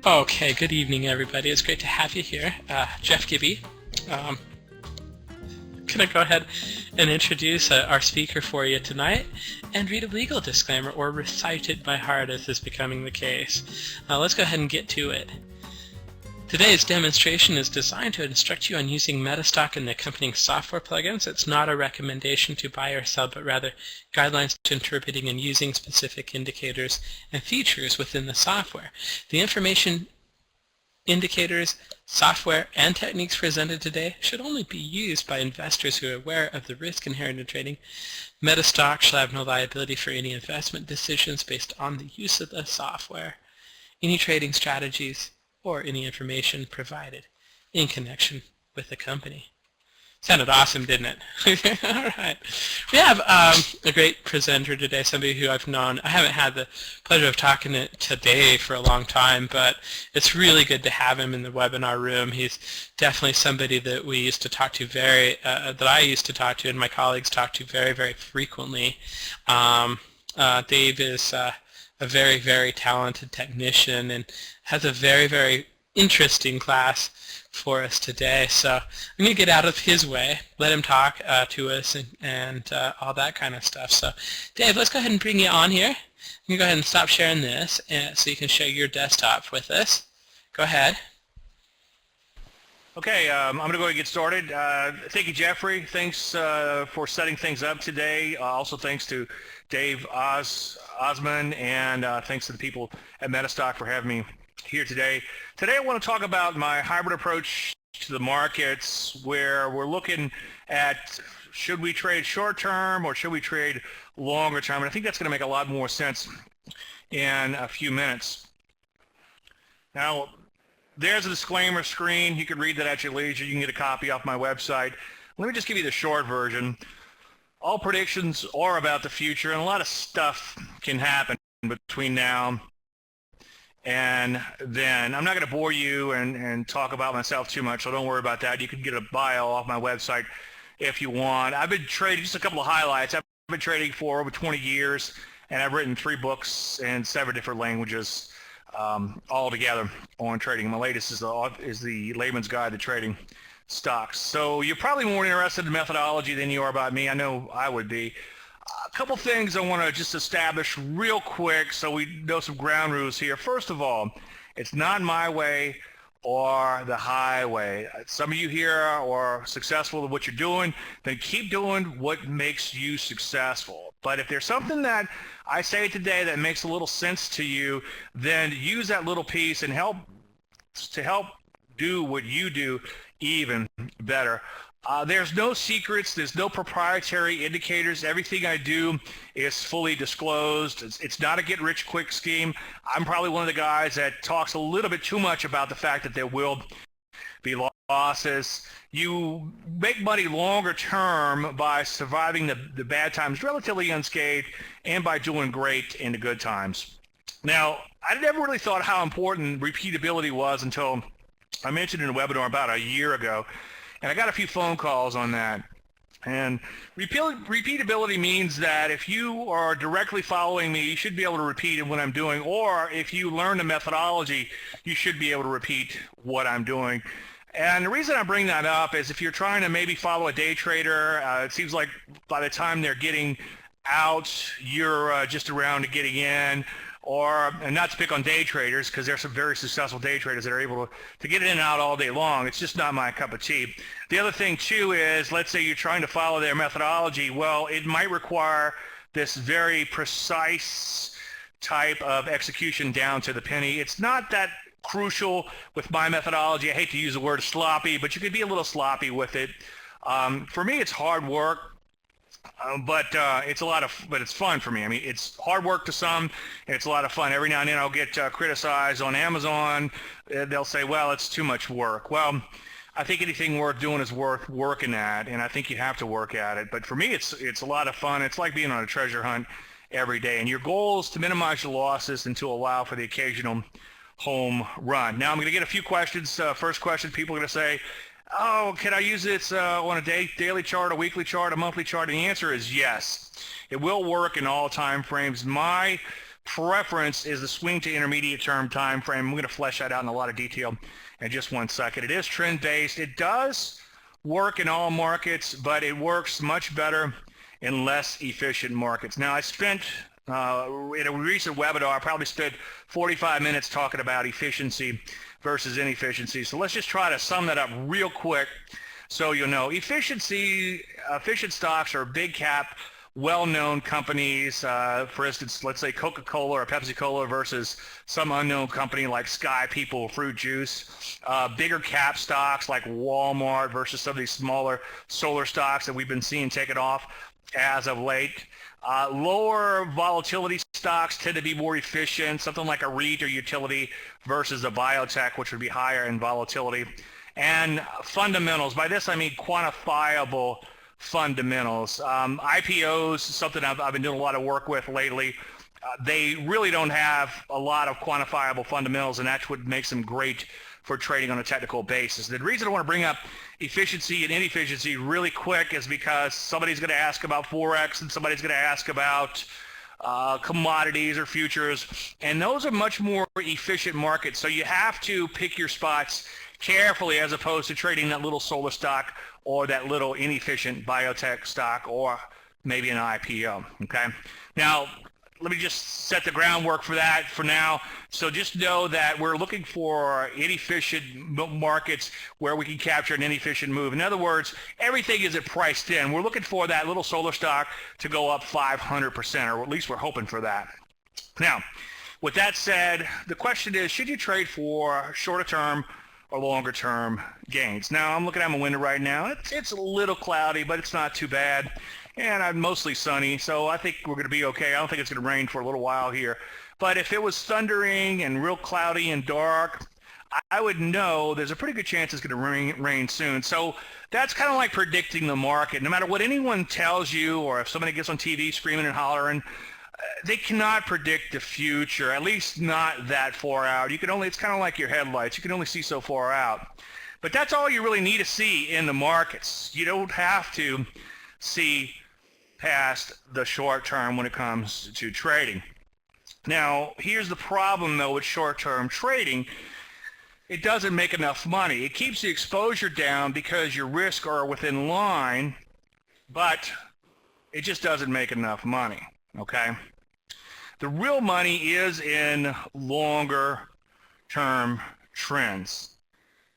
Okay, good evening, everybody. It's great to have you here. Jeff Gibby. Can I go ahead and introduce our speaker for you tonight and read a legal disclaimer, or recite it by heart as is becoming the case. Let's go ahead and get to it. Today's demonstration is designed to instruct you on using MetaStock and the accompanying software plugins. It's not a recommendation to buy or sell, but rather guidelines to interpreting and using specific indicators and features within the software. The information, indicators, software, and techniques presented today should only be used by investors who are aware of the risk inherent in trading. MetaStock shall have no liability for any investment decisions based on the use of the software, any trading strategies, or any information provided in connection with the company. Sounded awesome, didn't it? All right. We have a great presenter today, somebody who I've known. I haven't had the pleasure of talking to Dave for a long time, but it's really good to have him in the webinar room. He's definitely somebody that we used to talk to that I used to talk to and my colleagues talk to very, very frequently. Dave is a very, very talented technician and has a very, very interesting class for us today. So I'm going to get out of his way, let him talk to us and all that kind of stuff. So Dave, let's go ahead and bring you on here. You can go ahead and stop sharing this so you can share your desktop with us. Go ahead. Okay, I'm going to go ahead and get started. Thank you, Jeffrey. Thanks for setting things up today. Also, thanks to Dave Osman, and thanks to the people at MetaStock for having me here today. Today, I want to talk about my hybrid approach to the markets, where we're looking at should we trade short term or should we trade longer term, and I think that's going to make a lot more sense in a few minutes. Now, there's a disclaimer screen. You can read that at your leisure. You can get a copy off my website. Let me just give you the short version. All predictions are about the future, and a lot of stuff can happen between now and then. I'm not going to bore you and talk about myself too much, so don't worry about that. You can get a bio off my website if you want. I've been trading, just a couple of highlights. I've been trading for over 20 years, and I've written 3 books in 7 different languages all together on trading. My latest is the Layman's Guide to Trading Stocks. So you're probably more interested in methodology than you are about me. I know I would be. A couple things I want to just establish real quick so we know some ground rules here. First of all, it's not my way or the highway. Some of you here are successful at what you're doing, then keep doing what makes you successful. But if there's something that I say today that makes a little sense to you, then use that little piece and help do what you do even better. There's no secrets. There's no proprietary indicators. Everything I do is fully disclosed. It's not a get-rich-quick scheme. I'm probably one of the guys that talks a little bit too much about the fact that there will be losses. You make money longer term by surviving the bad times relatively unscathed and by doing great in the good times. Now, I never really thought how important repeatability was until I mentioned in a webinar about a year ago. And I got a few phone calls on that. And repeatability means that if you are directly following me, you should be able to repeat what I'm doing. Or if you learn the methodology, you should be able to repeat what I'm doing. And the reason I bring that up is if you're trying to maybe follow a day trader, it seems like by the time they're getting out, you're just around to getting in. And not to pick on day traders, because there's some very successful day traders that are able to get in and out all day long. It's just not my cup of tea. The other thing, too, is let's say you're trying to follow their methodology. Well, it might require this very precise type of execution down to the penny. It's not that crucial with my methodology. I hate to use the word sloppy, but you could be a little sloppy with it. For me, it's hard work. But it's fun for me. I mean, it's hard work to some, and it's a lot of fun. Every now and then I'll get criticized on Amazon. They'll say, well, it's too much work. Well, I think anything worth doing is worth working at, and I think you have to work at it. But for me, it's a lot of fun. It's like being on a treasure hunt every day. And your goal is to minimize your losses and to allow for the occasional home run. Now, I'm going to get a few questions. First question, people are going to say, oh, can I use this on a daily chart, a weekly chart, a monthly chart? And the answer is yes. It will work in all time frames. My preference is the swing to intermediate term time frame. I'm going to flesh that out in a lot of detail in just one second. It is trend based. It does work in all markets, but it works much better in less efficient markets. Now, I spent in a recent webinar, I probably spent 45 minutes talking about efficiency versus inefficiency. So let's just try to sum that up real quick so you'll know. Efficient stocks are big cap, well-known companies. For instance, let's say Coca-Cola or Pepsi-Cola versus some unknown company like Sky People Fruit Juice. Bigger cap stocks like Walmart versus some of these smaller solar stocks that we've been seeing taken off as of late. Lower volatility stocks tend to be more efficient, something like a REIT or utility versus a biotech, which would be higher in volatility. And fundamentals, by this I mean quantifiable fundamentals. IPOs, something I've been doing a lot of work with lately. They really don't have a lot of quantifiable fundamentals, and that's what makes them great for trading on a technical basis. The reason I want to bring up efficiency and inefficiency really quick is because somebody's going to ask about Forex and somebody's going to ask about commodities or futures, and those are much more efficient markets. So you have to pick your spots carefully as opposed to trading that little solar stock or that little inefficient biotech stock or maybe an IPO, okay? Now, let me just set the groundwork for that for now. So just know that we're looking for inefficient markets where we can capture an inefficient move. In other words, everything isn't priced in. We're looking for that little solar stock to go up 500%, or at least we're hoping for that. Now, with that said, the question is, should you trade for shorter term or longer term gains? Now, I'm looking at my window right now. It's a little cloudy, but it's not too bad. And I'm mostly sunny, so I think we're going to be okay. I don't think it's going to rain for a little while here. But if it was thundering and real cloudy and dark, I would know there's a pretty good chance it's going to rain soon. So that's kind of like predicting the market. No matter what anyone tells you, or if somebody gets on TV screaming and hollering, they cannot predict the future, at least not that far out. It's kind of like your headlights. You can only see so far out. But that's all you really need to see in the markets. You don't have to see past the short term when it comes to trading. Now, here's the problem though with short-term trading. It doesn't make enough money. It keeps the exposure down because your risks are within line, but it just doesn't make enough money, okay? The real money is in longer term trends.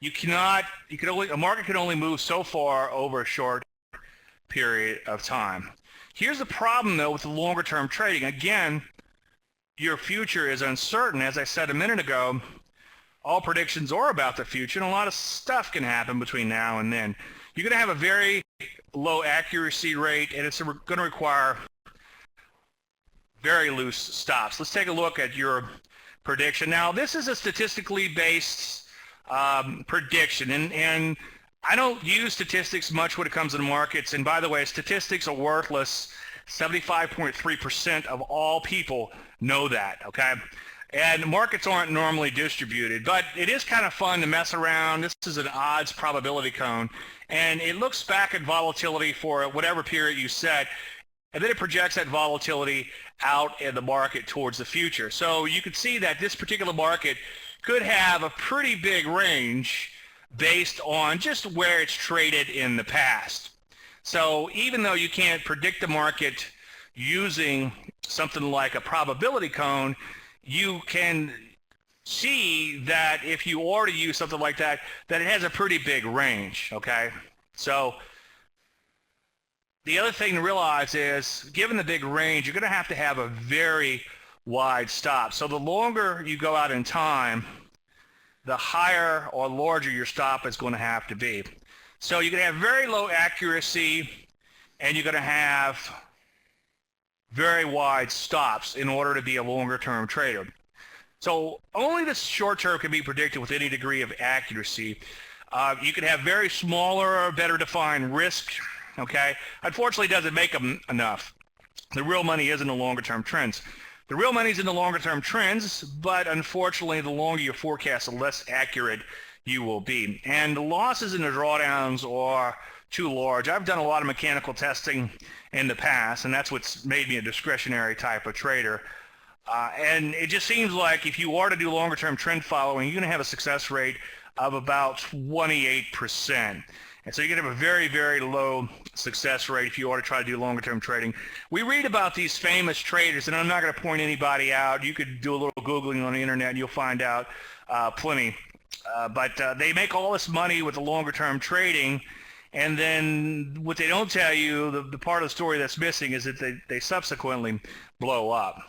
A market can only move so far over a short period of time. Here's the problem though with the longer term trading. Again, your future is uncertain. As I said a minute ago, all predictions are about the future, and a lot of stuff can happen between now and then. You're going to have a very low accuracy rate, and it's going to require very loose stops. Let's take a look at your prediction. Now, this is a statistically based prediction, and I don't use statistics much when it comes to the markets. And by the way, statistics are worthless. 75.3% of all people know that, okay? And markets aren't normally distributed, but it is kind of fun to mess around. This is an odds probability cone, and it looks back at volatility for whatever period you set, and then it projects that volatility out in the market towards the future. So you can see that this particular market could have a pretty big range based on just where it's traded in the past. So even though you can't predict the market using something like a probability cone, you can see that if you already use something like that, that it has a pretty big range, okay? So the other thing to realize is, given the big range, you're going to have a very wide stop. So the longer you go out in time, the higher or larger your stop is going to have to be. So you're going to have very low accuracy, and you're going to have very wide stops in order to be a longer term trader. So only the short term can be predicted with any degree of accuracy. You can have very smaller, better defined risk, okay? Unfortunately, it doesn't make them enough. The real money is in the longer term trends. The real money's in the longer term trends, but unfortunately, the longer you forecast, the less accurate you will be. And the losses in the drawdowns are too large. I've done a lot of mechanical testing in the past, and that's what's made me a discretionary type of trader. And it just seems like if you are to do longer term trend following, you're going to have a success rate of about 28%. And so you're going to have a very, very low success rate if you are to try to do longer term trading. We read about these famous traders, and I'm not going to point anybody out. You could do a little Googling on the internet and you'll find out plenty. But they make all this money with the longer term trading. And then what they don't tell you, the part of the story that's missing, is that they subsequently blow up.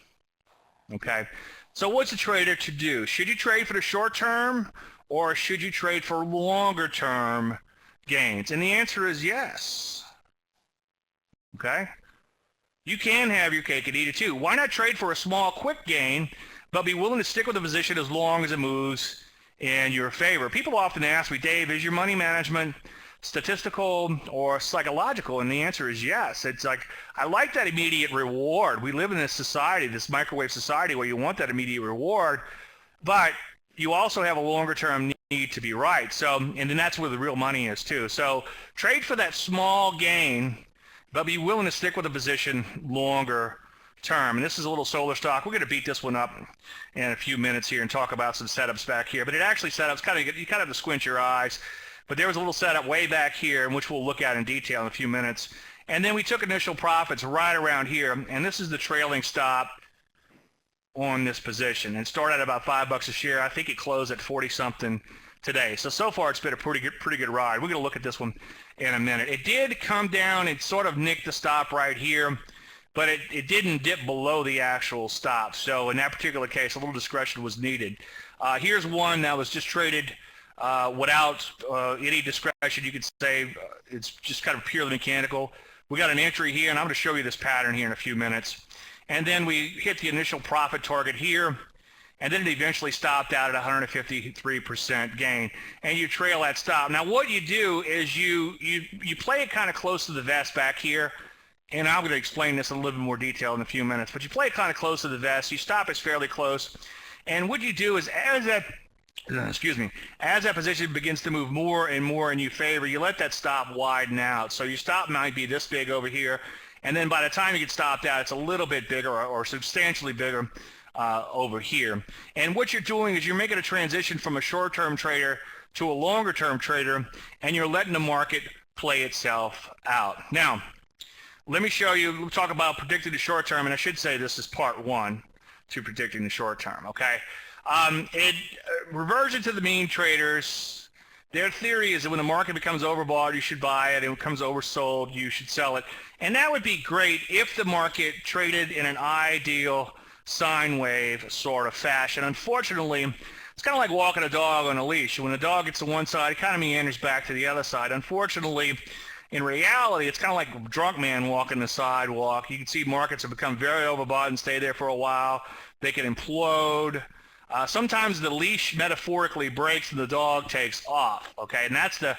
Okay, so what's a trader to do? Should you trade for the short term, or should you trade for longer term gains? And the answer is yes. Okay, you can have your cake and eat it too. Why not trade for a small quick gain, but be willing to stick with the position as long as it moves in your favor? People often ask me, Dave, is your money management statistical or psychological? And the answer is yes. It's like, I like that immediate reward. We live in this society, this microwave society, where you want that immediate reward, but you also have a longer term need to be right. So, and then that's where the real money is too. So trade for that small gain, but be willing to stick with the position longer term. And this is a little solar stock. We're going to beat this one up in a few minutes here and talk about some setups back here. But it actually setups you kind of have to squint your eyes. But there was a little setup way back here, which we'll look at in detail in a few minutes. And then we took initial profits right around here, and this is the trailing stop on this position. And started at about $5 a share. I think it closed at 40-something today. So far it's been a pretty good ride. We're going to look at this one in a minute. It did come down and sort of nicked the stop right here, but it didn't dip below the actual stop. So in that particular case, a little discretion was needed. Here's one that was just traded without any discretion. You could say it's just kind of purely mechanical. We got an entry here, and I'm going to show you this pattern here in a few minutes. And then we hit the initial profit target here, and then it eventually stopped out at 153% gain, and you trail that stop. Now what you do is you play it kind of close to the vest back here, and I'm going to explain this in a little bit more detail in a few minutes, but you play it kind of close to the vest. You stop it fairly close, and what you do is as that position begins to move more and more in your favor, you let that stop widen out. So your stop might be this big over here, and then by the time you get stopped out, it's a little bit bigger or substantially bigger over here. And what you're doing is you're making a transition from a short-term trader to a longer-term trader, and you're letting the market play itself out. Now, let me show you, we'll talk about predicting the short term, and I should say this is part one to predicting the short term, okay? Reversion to the mean traders, their theory is that when the market becomes overbought, you should buy it, and when it becomes oversold, you should sell it. And that would be great if the market traded in an ideal sine wave sort of fashion. Unfortunately, it's kind of like walking a dog on a leash. When the dog gets to one side, it kind of meanders back to the other side. Unfortunately, in reality, it's kind of like a drunk man walking the sidewalk. You can see markets have become very overbought and stay there for a while. They can implode. Sometimes the leash metaphorically breaks and the dog takes off, okay? And that's the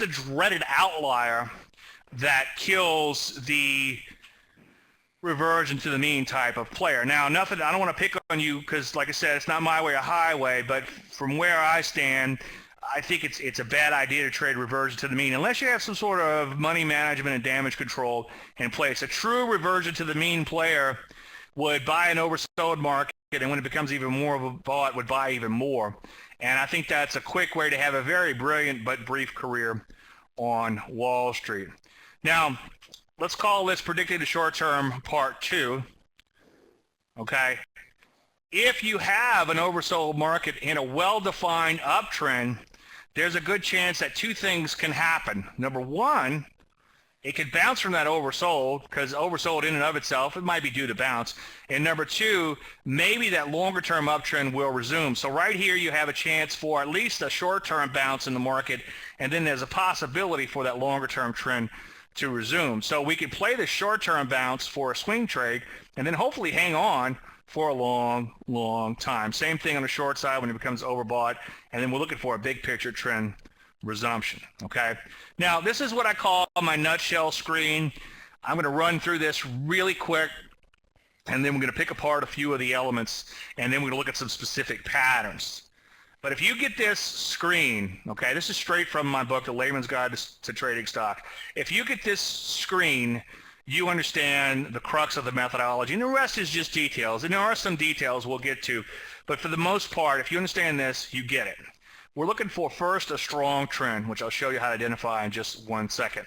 dreaded outlier that kills the reversion to the mean type of player. Now, I don't want to pick on you because, like I said, it's not my way or highway, but from where I stand, I think it's a bad idea to trade reversion to the mean unless you have some sort of money management and damage control in place. A true reversion to the mean player would buy an oversold market, and when it becomes even more of a bought, would buy even more. And I think that's a quick way to have a very brilliant but brief career on Wall Street. Now, let's call this predicting the short term part 2. Okay. If you have an oversold market in a well-defined uptrend, there's a good chance that two things can happen. Number one, it could bounce from that oversold, because oversold in and of itself, it might be due to bounce. And number two, maybe that longer term uptrend will resume. So right here you have a chance for at least a short term bounce in the market, and then there's a possibility for that longer term trend to resume. So we could play the short term bounce for a swing trade and then hopefully hang on for a long, long time. Same thing on the short side when it becomes overbought, and then we're looking for a big picture trend resumption, okay? Now, this is what I call my nutshell screen. I'm going to run through this really quick, and then we're going to pick apart a few of the elements, and then we're going to look at some specific patterns. But if you get this screen, okay, this is straight from my book, The Layman's Guide to Trading Stock. If you get this screen, you understand the crux of the methodology, and the rest is just details. And there are some details we'll get to, but for the most part, if you understand this, you get it. We're looking for first a strong trend, which I'll show you how to identify in just 1 second.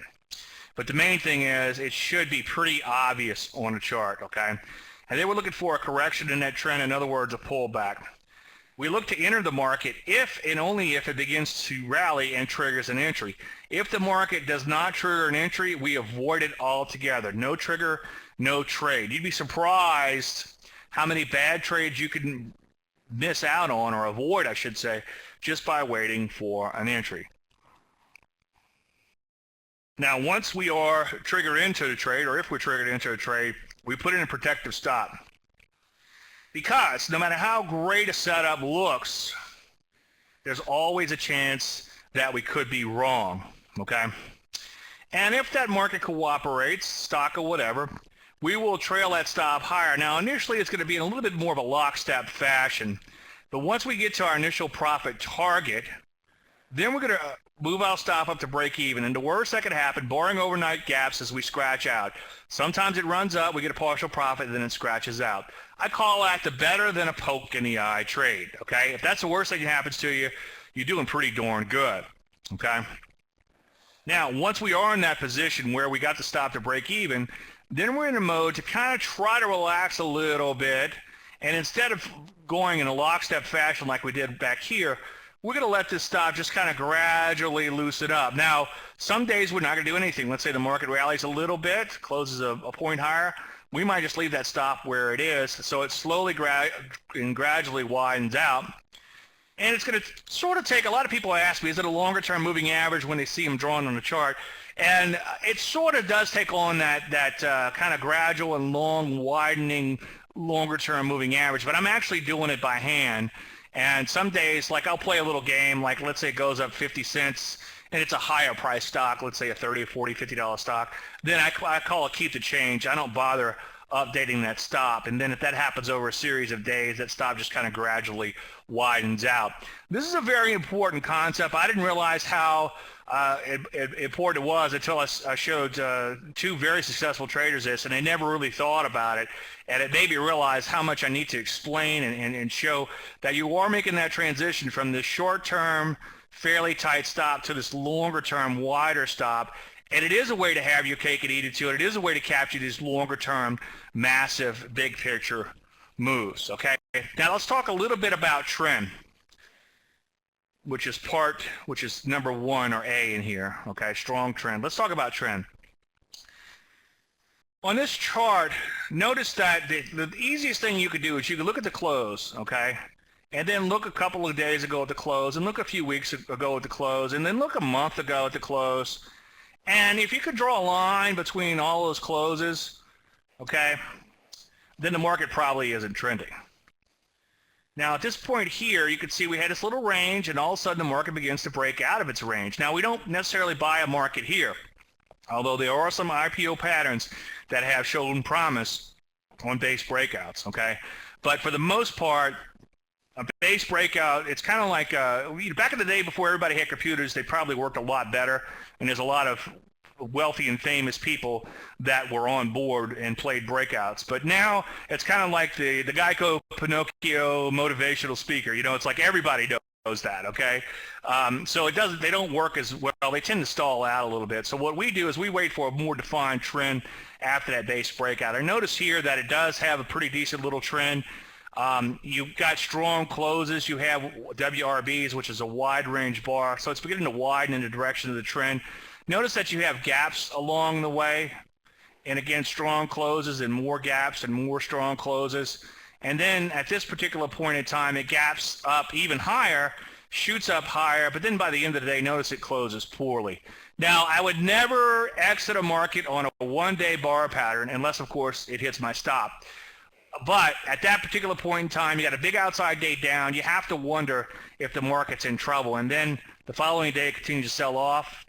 But the main thing is it should be pretty obvious on a chart, okay? And then we're looking for a correction in that trend, in other words, a pullback. We look to enter the market if and only if it begins to rally and triggers an entry. If the market does not trigger an entry, we avoid it altogether. No trigger, no trade. You'd be surprised how many bad trades you could miss out on, or avoid, I should say, just by waiting for an entry. Now, once we are triggered into the trade, or if we're triggered into a trade, we put in a protective stop. Because no matter how great a setup looks, there's always a chance that we could be wrong, okay? And if that market cooperates, stock or whatever, we will trail that stop higher. Now, initially, it's going to be in a little bit more of a lockstep fashion. But once we get to our initial profit target, then we're going to move our stop up to break even. And the worst that could happen, barring overnight gaps, is we scratch out. Sometimes it runs up, we get a partial profit, and then it scratches out. I call that the better than a poke in the eye trade, okay? If that's the worst thing that happens to you, you're doing pretty darn good, okay? Now, once we are in that position where we got the stop to break even, then we're in a mode to kind of try to relax a little bit, and instead of going in a lockstep fashion like we did back here, we're going to let this stop just kind of gradually loosen up. Now, some days we're not going to do anything. Let's say the market rallies a little bit, closes a point higher. We might just leave that stop where it is, so it slowly and gradually widens out. And it's going to sort of take, a lot of people ask me, is it a longer-term moving average when they see them drawn on the chart? And it sort of does take on that kind of gradual and long widening longer-term moving average, but I'm actually doing it by hand. And some days, like I'll play a little game, like let's say it goes up 50 cents, and it's a higher price stock, let's say a $30, $40, $50 stock, then I call it keep the change. I don't bother updating that stop. And then if that happens over a series of days, that stop just kind of gradually widens out. This is a very important concept. I didn't realize how important it was until I showed two very successful traders this, and they never really thought about it. And it made me realize how much I need to explain and show that you are making that transition from this short-term, fairly tight stop to this longer-term, wider stop. And it is a way to have your cake and eat it too. And it is a way to capture these longer-term, massive, big-picture moves. Okay. Now let's talk a little bit about trend, which is number one, or A in here. Okay, strong trend. Let's talk about trend. On this chart, notice that the easiest thing you could do is you could look at the close, okay, and then look a couple of days ago at the close, and look a few weeks ago at the close, and then look a month ago at the close. And if you could draw a line between all those closes, okay, then the market probably isn't trending. Now, at this point here, you can see we had this little range, and all of a sudden the market begins to break out of its range. Now, we don't necessarily buy a market here, although there are some IPO patterns that have shown promise on base breakouts, okay? But for the most part, a base breakout, it's kind of like back in the day before everybody had computers, they probably worked a lot better, and there's a lot of wealthy and famous people that were on board and played breakouts. But now it's kind of like the Geico Pinocchio motivational speaker. You know, it's like everybody knows that, okay? So they don't work as well. They tend to stall out a little bit. So what we do is we wait for a more defined trend after that base breakout. I notice here that it does have a pretty decent little trend. You've got strong closes. You have WRBs, which is a wide range bar. So it's beginning to widen in the direction of the trend. Notice that you have gaps along the way, and again, strong closes and more gaps and more strong closes. And then at this particular point in time, it gaps up even higher, shoots up higher, but then by the end of the day, notice it closes poorly. Now, I would never exit a market on a one-day bar pattern unless, of course, it hits my stop. But at that particular point in time, you got a big outside day down. You have to wonder if the market's in trouble. And then the following day, it continues to sell off.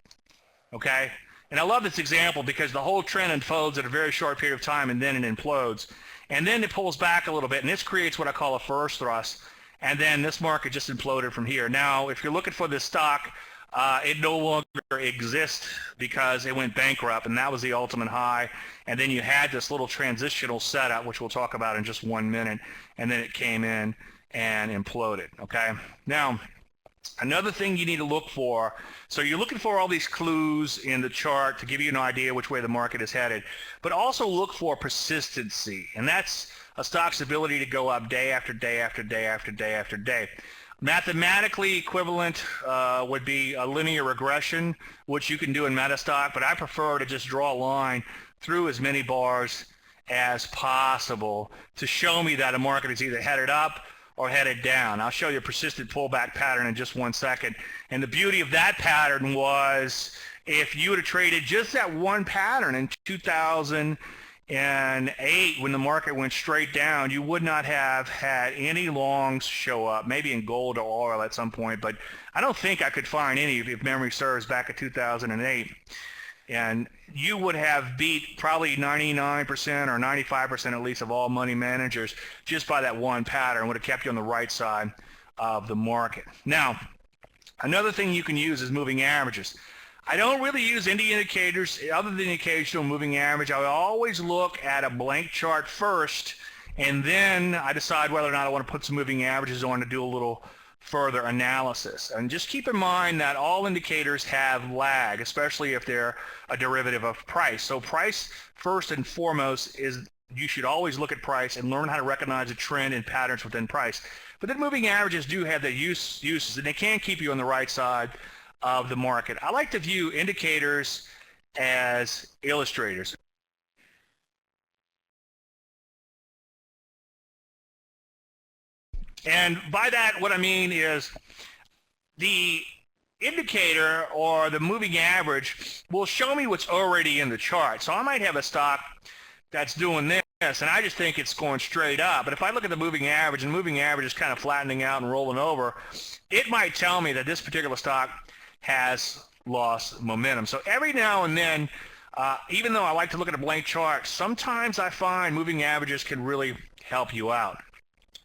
Okay, and I love this example because the whole trend unfolds at a very short period of time, and then it implodes, and then it pulls back a little bit, and this creates what I call a first thrust, and then this market just imploded from here. Now, if you're looking for this stock, it no longer exists because it went bankrupt, and that was the ultimate high. And then you had this little transitional setup, which we'll talk about in just 1 minute, and then it came in and imploded. Okay. Now, another thing you need to look for, so you're looking for all these clues in the chart to give you an idea which way the market is headed, but also look for persistency, and that's a stock's ability to go up day after day after day after day after day. Mathematically equivalent would be a linear regression, which you can do in MetaStock, but I prefer to just draw a line through as many bars as possible to show me that a market is either headed up or headed down. I'll show you a persistent pullback pattern in just 1 second. And the beauty of that pattern was if you would have traded just that one pattern in 2008 when the market went straight down, you would not have had any longs show up, maybe in gold or oil at some point, but I don't think I could find any, if memory serves, back in 2008. And you would have beat probably 99% or 95% at least of all money managers just by that one pattern. Would have kept you on the right side of the market. Now, another thing you can use is moving averages. I don't really use any indicators other than the occasional moving average. I always look at a blank chart first, and then I decide whether or not I want to put some moving averages on to do a little further analysis. And just keep in mind that all indicators have lag, especially if they're a derivative of price. So price, first and foremost, is you should always look at price and learn how to recognize a trend and patterns within price. But then moving averages do have their uses, and they can keep you on the right side of the market. I like to view indicators as illustrators. And by that, what I mean is the indicator or the moving average will show me what's already in the chart. So I might have a stock that's doing this, and I just think it's going straight up. But if I look at the moving average, and the moving average is kind of flattening out and rolling over, it might tell me that this particular stock has lost momentum. So every now and then, even though I like to look at a blank chart, sometimes I find moving averages can really help you out.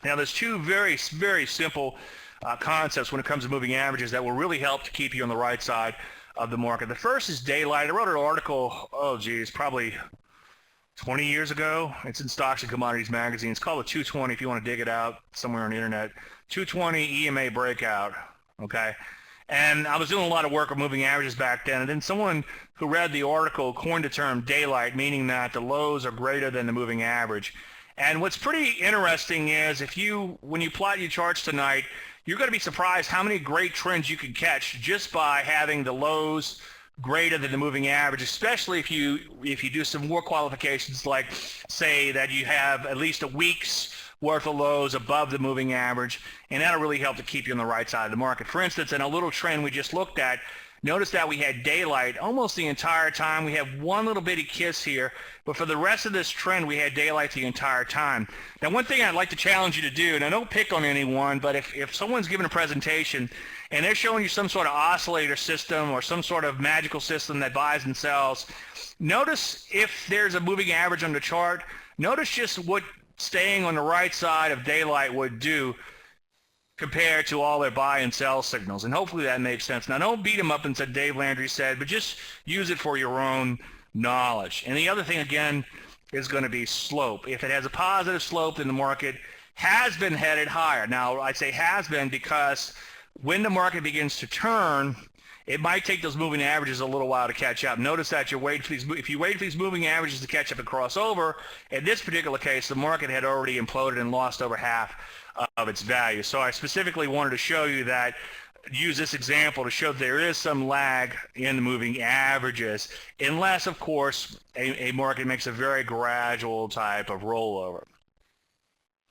Now, there's two very, very simple concepts when it comes to moving averages that will really help to keep you on the right side of the market. The first is daylight. I wrote an article, probably 20 years ago. It's in Stocks and Commodities magazine. It's called the 220 if you want to dig it out somewhere on the internet. 220 EMA breakout, okay? And I was doing a lot of work with moving averages back then, and then someone who read the article coined the term daylight, meaning that the lows are greater than the moving average. And what's pretty interesting is when you plot your charts tonight, you're going to be surprised how many great trends you can catch just by having the lows greater than the moving average, especially if you do some more qualifications, like say that you have at least a week's worth of lows above the moving average, and that'll really help to keep you on the right side of the market. For instance, in a little trend we just looked at, notice that we had daylight almost the entire time. We have one little bitty kiss here, but for the rest of this trend, we had daylight the entire time. Now, one thing I'd like to challenge you to do, and I don't pick on anyone, but if someone's giving a presentation and they're showing you some sort of oscillator system or some sort of magical system that buys and sells, notice if there's a moving average on the chart, notice just what staying on the right side of daylight would do compared to all their buy and sell signals. And hopefully that makes sense. Now, don't beat them up and say Dave Landry said, but just use it for your own knowledge. And the other thing, again, is going to be slope. If it has a positive slope, then the market has been headed higher. Now, I say has been because when the market begins to turn, it might take those moving averages a little while to catch up. Notice that if you wait for these moving averages to catch up and cross over, in this particular case, the market had already imploded and lost over half of its value. So I specifically wanted to show you that, use this example to show there is some lag in the moving averages, unless, of course, a market makes a very gradual type of rollover.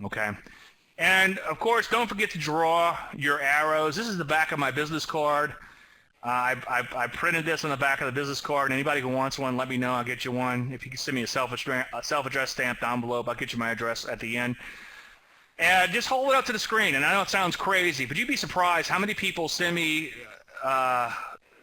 Okay. And, of course, don't forget to draw your arrows. This is the back of my business card. I printed this on the back of the business card, and anybody who wants one, let me know. I'll get you one. If you can send me a self-addressed stamped envelope, I'll get you my address at the end. And just hold it up to the screen. And I know it sounds crazy, but you'd be surprised how many people send me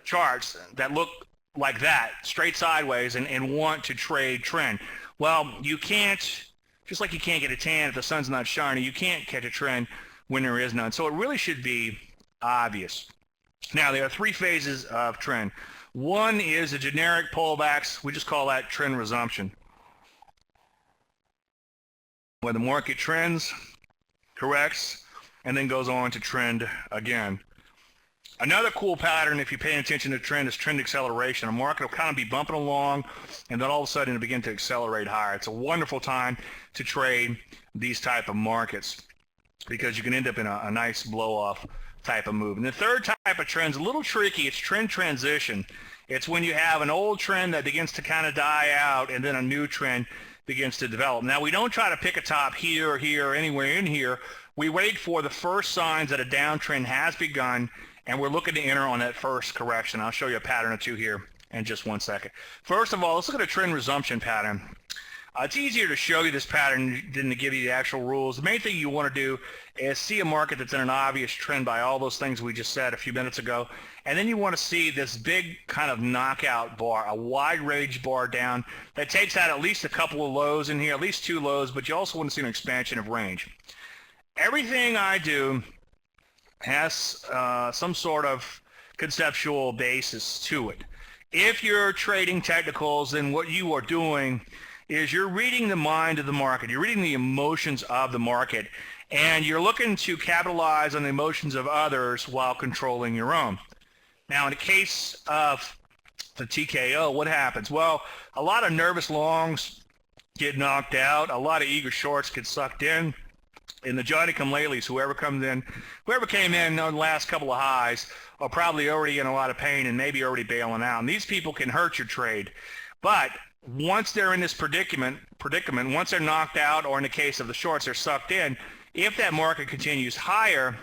charts that look like that, straight sideways, and want to trade trend. Well, you can't, just like you can't get a tan if the sun's not shining, you can't catch a trend when there is none. So it really should be obvious. Now, there are three phases of trend. One is a generic pullbacks. We just call that trend resumption, where the market trends, corrects, and then goes on to trend again. Another cool pattern, if you pay attention to trend, is trend acceleration. A market will kind of be bumping along, and then all of a sudden it'll begin to accelerate higher. It's a wonderful time to trade these type of markets because you can end up in a nice blow-off type of move. And the third type of trend is a little tricky. It's trend transition. It's when you have an old trend that begins to kind of die out, and then a new trend begins to develop. Now, we don't try to pick a top here or here or anywhere in here. We wait for the first signs that a downtrend has begun, and we're looking to enter on that first correction. I'll show you a pattern or two here in just 1 second. First of all, let's look at a trend resumption pattern. It's easier to show you this pattern than to give you the actual rules. The main thing you want to do is see a market that's in an obvious trend by all those things we just said a few minutes ago, and then you want to see this big kind of knockout bar, a wide range bar down that takes out at least a couple of lows in here, at least 2 lows, but you also want to see an expansion of range. Everything I do has some sort of conceptual basis to it. If you're trading technicals, then what you are doing is you're reading the mind of the market. You're reading the emotions of the market, and you're looking to capitalize on the emotions of others while controlling your own. Now, in the case of the TKO, what happens? Well, a lot of nervous longs get knocked out. A lot of eager shorts get sucked in. And the Johnny-come-latelys, whoever came in on the last couple of highs, are probably already in a lot of pain and maybe already bailing out. And these people can hurt your trade. But once they're in this predicament, once they're knocked out, or in the case of the shorts, they're sucked in, if that market continues higher,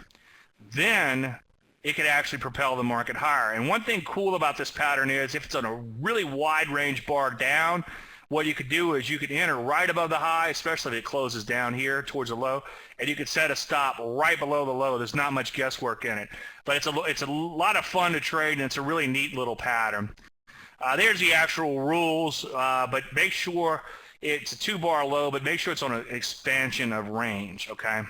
then it could actually propel the market higher. And one thing cool about this pattern is if it's on a really wide range bar down, what you could do is you could enter right above the high, especially if it closes down here towards the low, and you could set a stop right below the low. There's not much guesswork in it. But it's a lot of fun to trade, and it's a really neat little pattern. There's the actual rules, but make sure it's a 2-bar low, but make sure it's on an expansion of range, okay?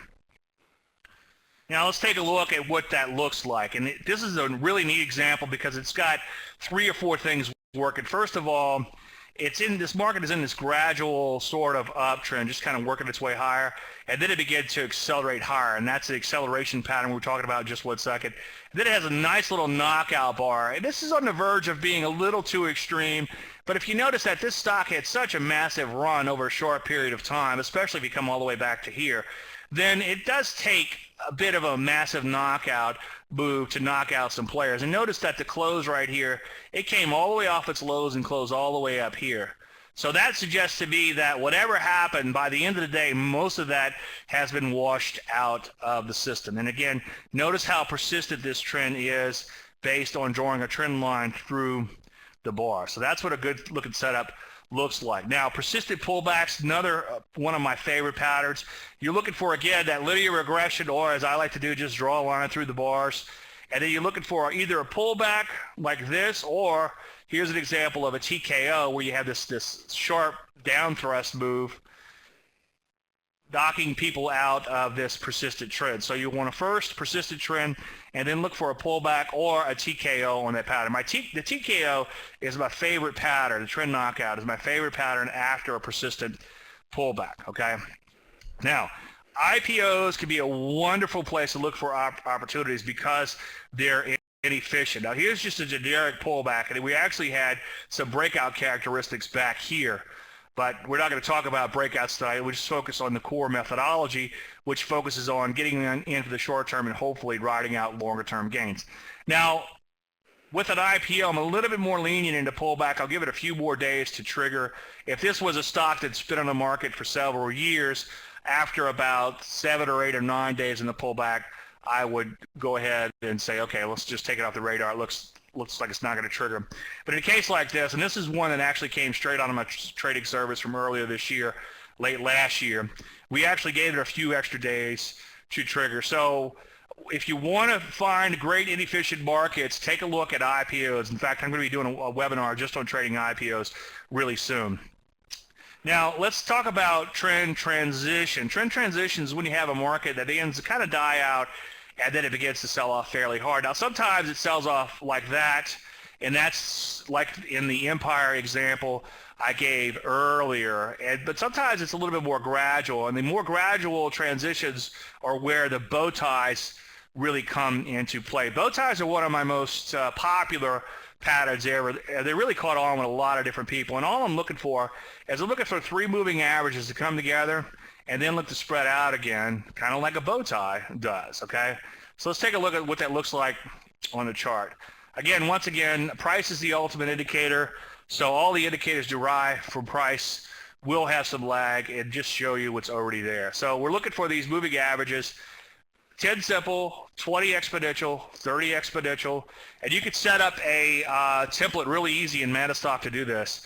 Now let's take a look at what that looks like. And this is a really neat example because it's got 3 or 4 things working. First of all, this market is in this gradual sort of uptrend, just kind of working its way higher, and then it begins to accelerate higher, and that's the acceleration pattern we were talking about in just 1 second. And then it has a nice little knockout bar, and this is on the verge of being a little too extreme, but if you notice that this stock had such a massive run over a short period of time, especially if you come all the way back to here, then it does take a bit of a massive knockout move to knock out some players. And notice that the close right here, it came all the way off its lows and closed all the way up here. So that suggests to me that whatever happened, by the end of the day, most of that has been washed out of the system. And again, notice how persistent this trend is based on drawing a trend line through the bar. So that's what a good looking setup looks like. Now, persistent pullbacks, another one of my favorite patterns. You're looking for, again, that linear regression, or as I like to do, just draw a line through the bars. And then you're looking for either a pullback like this, or here's an example of a TKO where you have this sharp down thrust move knocking people out of this persistent trend. So you want a first persistent trend and then look for a pullback or a TKO on that pattern. The TKO is my favorite pattern. The trend knockout is my favorite pattern after a persistent pullback, okay? Now, IPOs can be a wonderful place to look for opportunities because they're inefficient. Now, here's just a generic pullback, and we actually had some breakout characteristics back here. But we're not going to talk about breakouts tonight. We just focus on the core methodology, which focuses on getting into the short term and hopefully riding out longer term gains. Now, with an IPO, I'm a little bit more lenient into pullback. I'll give it a few more days to trigger. If this was a stock that's been on the market for several years, after about 7 or 8 or 9 days in the pullback, I would go ahead and say, okay, let's just take it off the radar. It looks like it's not going to trigger. But in a case like this, and this is one that actually came straight out of my trading service from earlier this year, late last year, we actually gave it a few extra days to trigger. So if you want to find great inefficient markets, take a look at IPOs. In fact, I'm going to be doing a webinar just on trading IPOs really soon. Now, let's talk about trend transition. Trend transition is when you have a market that begins to kind of die out, and then it begins to sell off fairly hard. Now, sometimes it sells off like that, and that's like in the Empire example I gave earlier. But sometimes it's a little bit more gradual, and the more gradual transitions are where the bow ties really come into play. Bow ties are one of my most popular patterns ever. They really caught on with a lot of different people, and all I'm looking for is I'm looking for 3 moving averages to come together and then look to spread out again, kind of like a bow tie does, okay? So let's take a look at what that looks like on the chart. Again, once again, price is the ultimate indicator, so all the indicators derived from price will have some lag and just show you what's already there. So we're looking for these moving averages, 10 simple, 20 exponential, 30 exponential, and you could set up a template really easy in MetaStock to do this.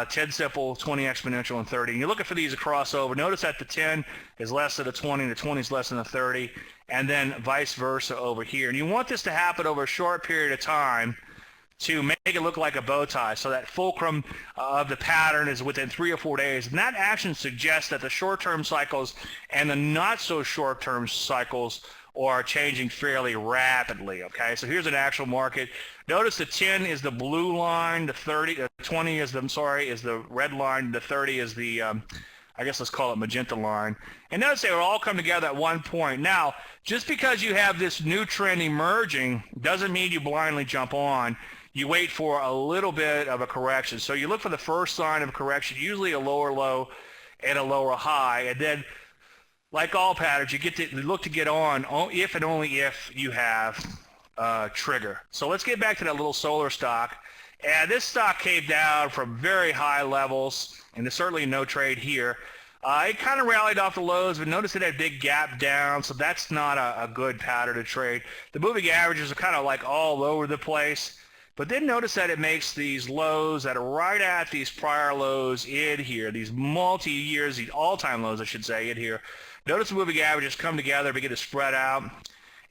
10 simple, 20 exponential, and 30. And you're looking for these to cross over. Notice that the 10 is less than the 20, and the 20 is less than the 30, and then vice versa over here. And you want this to happen over a short period of time to make it look like a bow tie, so that fulcrum of the pattern is within 3 or 4 days. And that action suggests that the short-term cycles and the not-so-short-term cycles are changing fairly rapidly, okay? So here's an actual market. Notice the 10 is the blue line, the 20 is the red line, the 30 is the, I guess let's call it magenta line. And notice they will all come together at one point. Now, just because you have this new trend emerging doesn't mean you blindly jump on. You wait for a little bit of a correction. So you look for the first sign of a correction, usually a lower low and a lower high, and then like all patterns, you look to get on if and only if you have a trigger. So let's get back to that little solar stock. And this stock came down from very high levels, and there's certainly no trade here. It kind of rallied off the lows, but notice it had a big gap down, so that's not a good pattern to trade. The moving averages are kind of like all over the place. But then notice that it makes these lows that are right at these prior lows in here, these multi-years, these all-time lows, I should say, in here. Notice the moving averages come together, begin to spread out,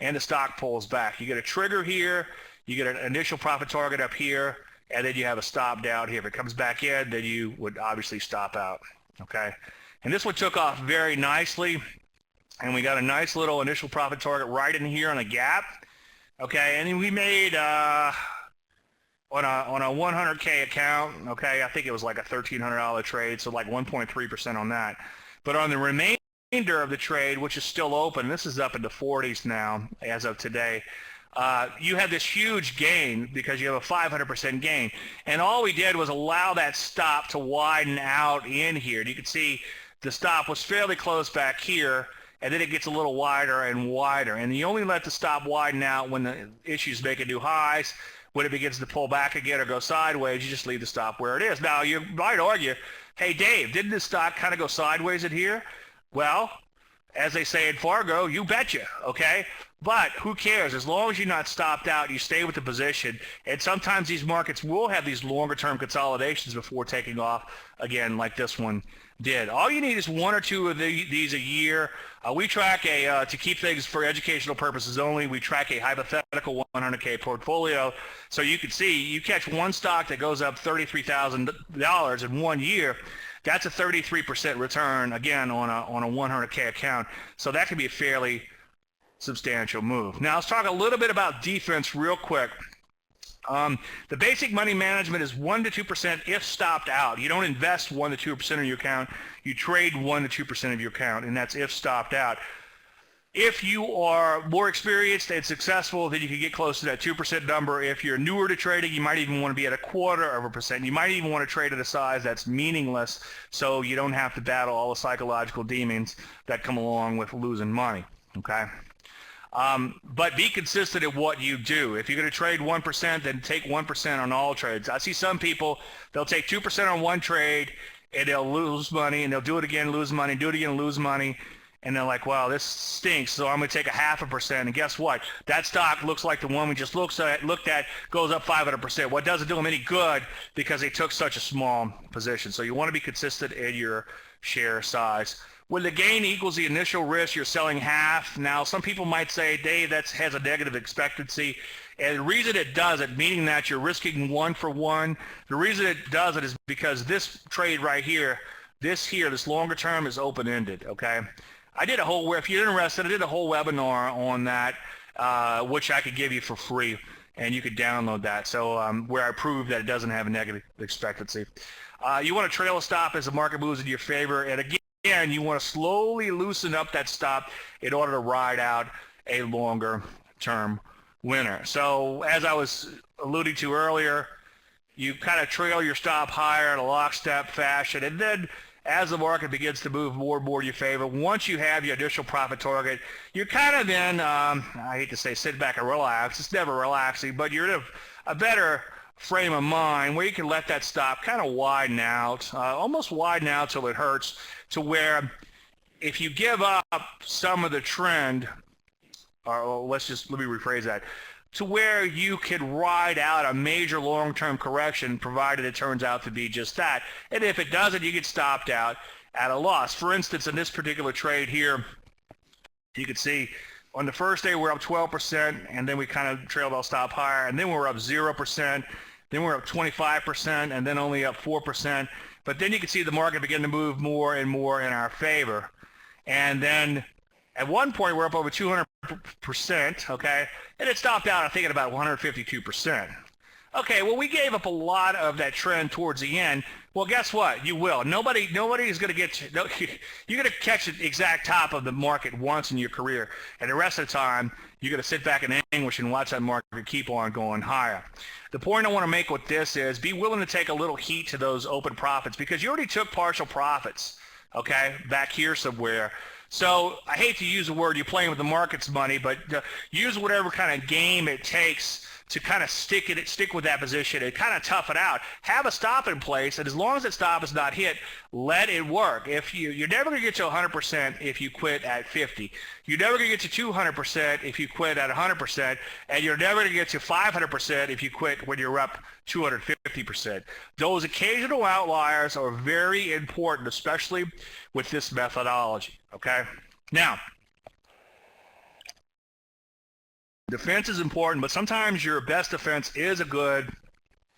and the stock pulls back. You get a trigger here, you get an initial profit target up here, and then you have a stop down here. If it comes back in, then you would obviously stop out, okay? And this one took off very nicely, and we got a nice little initial profit target right in here on a gap, okay? And then we made... on a 100K account, okay, I think it was like a $1,300 trade, so like 1.3% on that. But on the remainder of the trade, which is still open, this is up in the 40s now as of today, you have this huge gain because you have a 500% gain. And all we did was allow that stop to widen out in here. And you can see the stop was fairly close back here, and then it gets a little wider and wider. And you only let the stop widen out when the issues make new highs. When it begins to pull back again or go sideways, you just leave the stop where it is. Now, you might argue, hey, Dave, didn't this stock kind of go sideways in here? Well, as they say in Fargo, you betcha, okay? But who cares? As long as you're not stopped out, you stay with the position. And sometimes these markets will have these longer-term consolidations before taking off, again, like this one did. All you need is 1 or 2 of these a year. We track to keep things for educational purposes only, we track a hypothetical 100K portfolio. So you can see, you catch one stock that goes up $33,000 in 1 year, that's a 33% return, again, on a 100K account. So that can be a fairly substantial move. Now let's talk a little bit about defense real quick. The basic money management is 1 to 2% if stopped out. You don't invest 1 to 2% of your account. You trade 1 to 2% of your account, and that's if stopped out. If you are more experienced and successful, then you can get close to that 2% number. If you're newer to trading, you might even want to be at 0.25%. You might even want to trade at a size that's meaningless, so you don't have to battle all the psychological demons that come along with losing money, okay? But be consistent in what you do. If you're going to trade 1%, then take 1% on all trades. I see some people, they'll take 2% on one trade, and they'll lose money, and they'll do it again, lose money, do it again, lose money, and they're like, wow, this stinks, so I'm going to take 0.5%. And guess what? That stock looks like the one we just looked at, goes up 500%. Well, it doesn't do them any good because they took such a small position. So you want to be consistent in your share size. When the gain equals the initial risk, you're selling half. Now, some people might say, Dave, that has a negative expectancy. And the reason it does it, meaning that you're risking 1 for 1, the reason it does it is because this trade right here, this longer term is open-ended, okay? I did a whole, if you're interested, I did a whole webinar on that, which I could give you for free, and you could download that. So where I proved that it doesn't have a negative expectancy. You want to trail a stop as the market moves in your favor, and again, you want to slowly loosen up that stop in order to ride out a longer term winner. So as I was alluding to earlier, you kind of trail your stop higher in a lockstep fashion, and then as the market begins to move more and more in your favor, once you have your initial profit target, you're kind of in, I hate to say sit back and relax, it's never relaxing, but you're in a better frame of mind where you can let that stop kind of widen out, almost widen out till it hurts, to where if you give up some of the trend, or let me rephrase that, to where you can ride out a major long-term correction, provided it turns out to be just that. And if it doesn't, you get stopped out at a loss. For instance, in this particular trade here, you can see on the first day we're up 12%, and then we kind of trailed our stop higher, and then we're up 0%, then we're up 25%, and then only up 4%. But then you can see the market begin to move more and more in our favor. And then at one point we're up over 200%, okay? And it stopped out, I think, at about 152%. Okay, well, we gave up a lot of that trend towards the end. Well, guess what? You will. Nobody is going to get you. No, you're going to catch the exact top of the market once in your career, and the rest of the time you're going to sit back in anguish and watch that market keep on going higher. The point I want to make with this is be willing to take a little heat to those open profits, because you already took partial profits, okay, back here somewhere. So I hate to use the word you're playing with the market's money, but use whatever kind of game it takes to kind of stick with that position and kind of tough it out. Have a stop in place, and as long as that stop is not hit, let it work. If you're never going to get to 100% if you quit at 50. You're never going to get to 200% if you quit at 100%, and you're never going to get to 500% if you quit when you're up 250%. Those occasional outliers are very important, especially with this methodology, okay? Now, defense is important, but sometimes your best defense is a good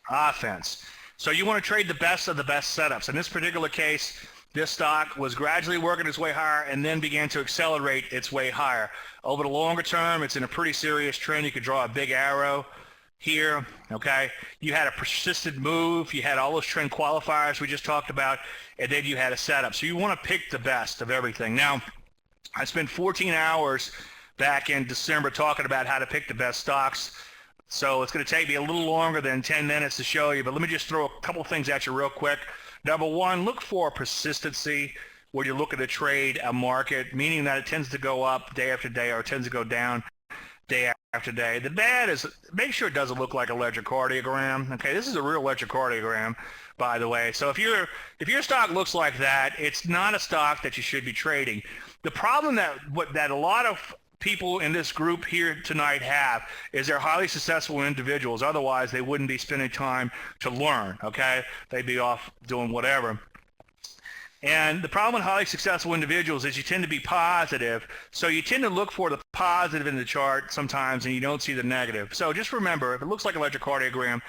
offense. So you want to trade the best of the best setups. In this particular case, this stock was gradually working its way higher and then began to accelerate its way higher. Over the longer term, it's in a pretty serious trend. You could draw a big arrow here, okay? You had a persistent move. You had all those trend qualifiers we just talked about, and then you had a setup. So you want to pick the best of everything. Now, I spent 14 hours back in December talking about how to pick the best stocks. So it's going to take me a little longer than 10 minutes to show you, but let me just throw a couple things at you real quick. Number one, look for persistency where you're looking to trade a market, meaning that it tends to go up day after day or it tends to go down day after day. The bad is make sure it doesn't look like a electrocardiogram. Okay, this is a real electrocardiogram, by the way. So if your stock looks like that, it's not a stock that you should be trading. The problem that a lot of people in this group here tonight have is they're highly successful individuals. Otherwise, they wouldn't be spending time to learn, okay? They'd be off doing whatever. And the problem with highly successful individuals is you tend to be positive. So you tend to look for the positive in the chart sometimes, and you don't see the negative. So just remember, if it looks like an electrocardiogram,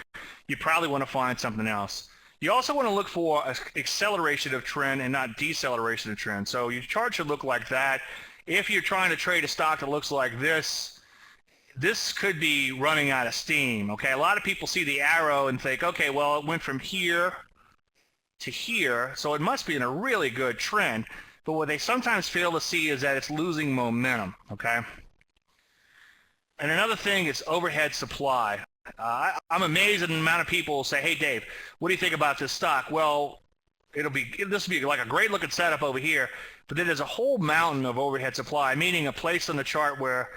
you probably want to find something else. You also want to look for an acceleration of trend and not deceleration of trend. So your chart should look like that. If you're trying to trade a stock that looks like this could be running out of steam, okay? A lot of people see the arrow and think, okay, well, it went from here to here, so it must be in a really good trend. But what they sometimes fail to see is that it's losing momentum, okay? And another thing is overhead supply. I'm amazed at the amount of people who say, hey, Dave, what do you think about this stock? Well, this will be like a great looking setup over here, but then there's a whole mountain of overhead supply, meaning a place on the chart where